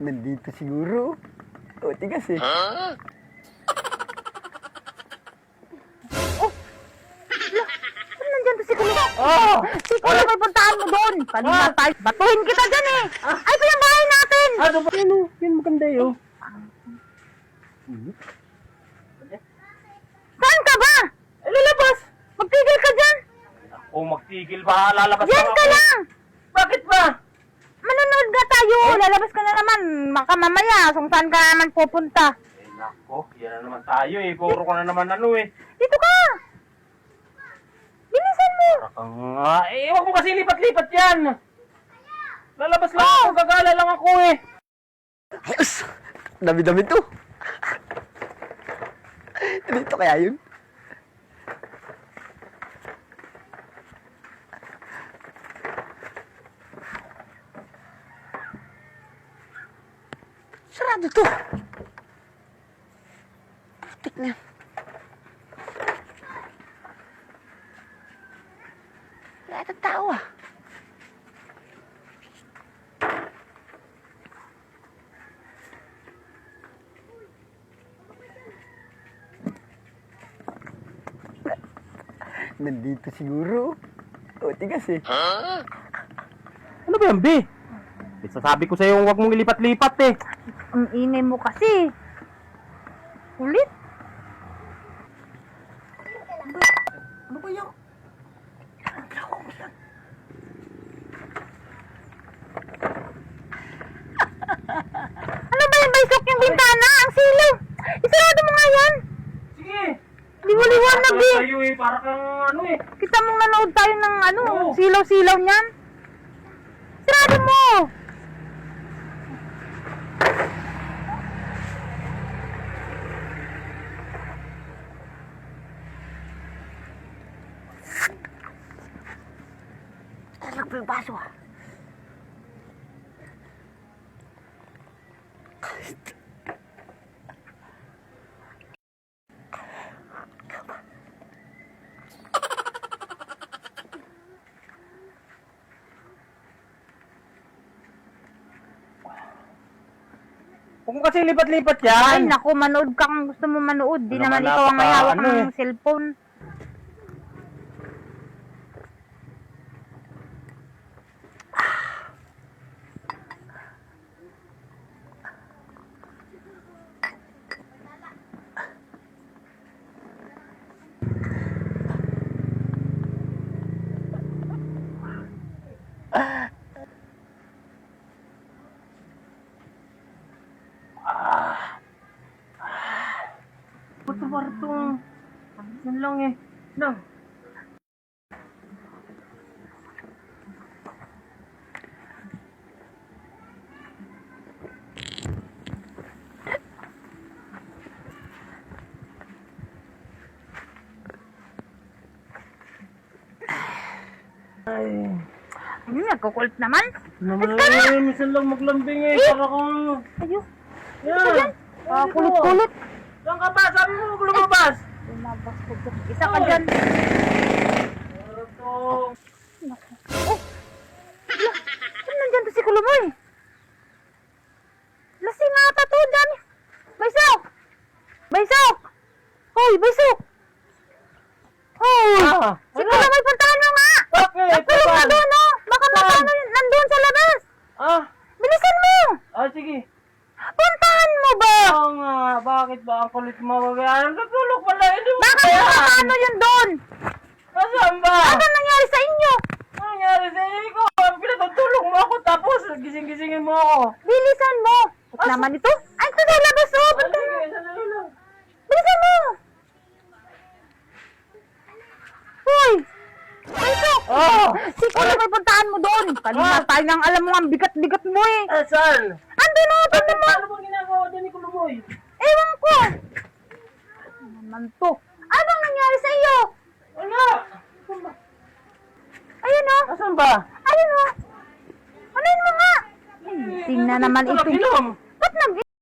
Nandito siguro. O, tigas eh. Huh? Nandyan to si Kulo. Oh! Si Kulo, may puntahan mo doon. Kanina tayo. Batuhin kita dyan eh. Ay, ito yung bahay natin. Ano ba? Ano? Yan maganda eh, oh. Saan ka ba? Lalabas! Magtigil ka dyan. Kung magtigil ba, lalabas Yan lang ka ako. lang. Bakit ba? Manonood nga tayo. Lalabas ka na naman. Baka mamaya, kung saan ka naman pupunta. Eh, nako. Yan na naman tayo eh. Puro ko na naman ano eh. Dito ka. Bilisan mo. Parang huwag mo kasi lipat-lipat yan. Lalabas lang ako, gagala lang ako eh. Ayos! Dami-dami to. Dito kaya yun? Sarado to. Putik na. Wala na tao ah. Nandito siguro. O, tigas eh. Huh? Ano ba yan, B? Sasabi ko sa'yo, huwag mong ilipat-lipat eh. Ang ingay mo kasi. Ulit. Ano ba yan? Ano ba yung baysok yung bintana? Ang silaw. Isarado mo nga yan. Sige! Liwanag eh. Sa'yo eh, para kang ano eh. Kita mong nanood tayo ng ano, Oo. silaw-silaw niyan. Sarado mo. Talag pa yung baso ah. Huwag mo kasi lipat-lipat Ay, yan. naku, manood ka kung gusto mo manood. Di Ano naman nga, ikaw ang may hawak ano ng cellphone. Bato-bartong. Yan lang eh. Nang. Ay. Ano, nagkukulit naman? Naman Ito na. eh, minsan lang maglambing eh. Para kang... Ayun, Yan. kulit-kulit. Saan ka ba? Sabi mo kung lumabas. Lumabas ko dyan. Isa ka dyan. Ito. Oh! Saan nandyan to si Kulumoy? Lasing nga ata to, dami. Baysok! Baysok! Hoy, Baysok! Hoy! Ah, Si ano? Kulumoy, puntahan mo nga! Bakit? Nagkulong na Saan? doon, oh! Baka Saan? makano nandun sa labas! Ah, Bilisan mo! sige. Puntahan mo ba? Oo nga, bakit ba ang kulit mo? Ang tutulog pala, hindi mo Baka kaya. makano yun doon? Nasaan ba? Ano nangyari sa inyo? Ano nangyari sa iyo? Ikaw, pinatutulog mo ako tapos gising-gisingin mo ako. Bilisan mo! Ba't naman ito? Ay, ito sa labas, oh! Ba't Sige, sandali lang. Bilisan mo! Hoy! Baysok! Oh! Si Kulo, may puntahan mo doon. Kanina tayo nang alam mo ang bigat-bigat mo eh. Saan? Ando na, ando mo. Paano mo ginagawa dyan ni Kulumoy? Ewan ko. Ano naman to? Anong nangyari sa iyo? Wala! Ayun oh. Asan ba? Ayun oh. Anuin mo nga. Ay, tingnan naman ito. Ilong!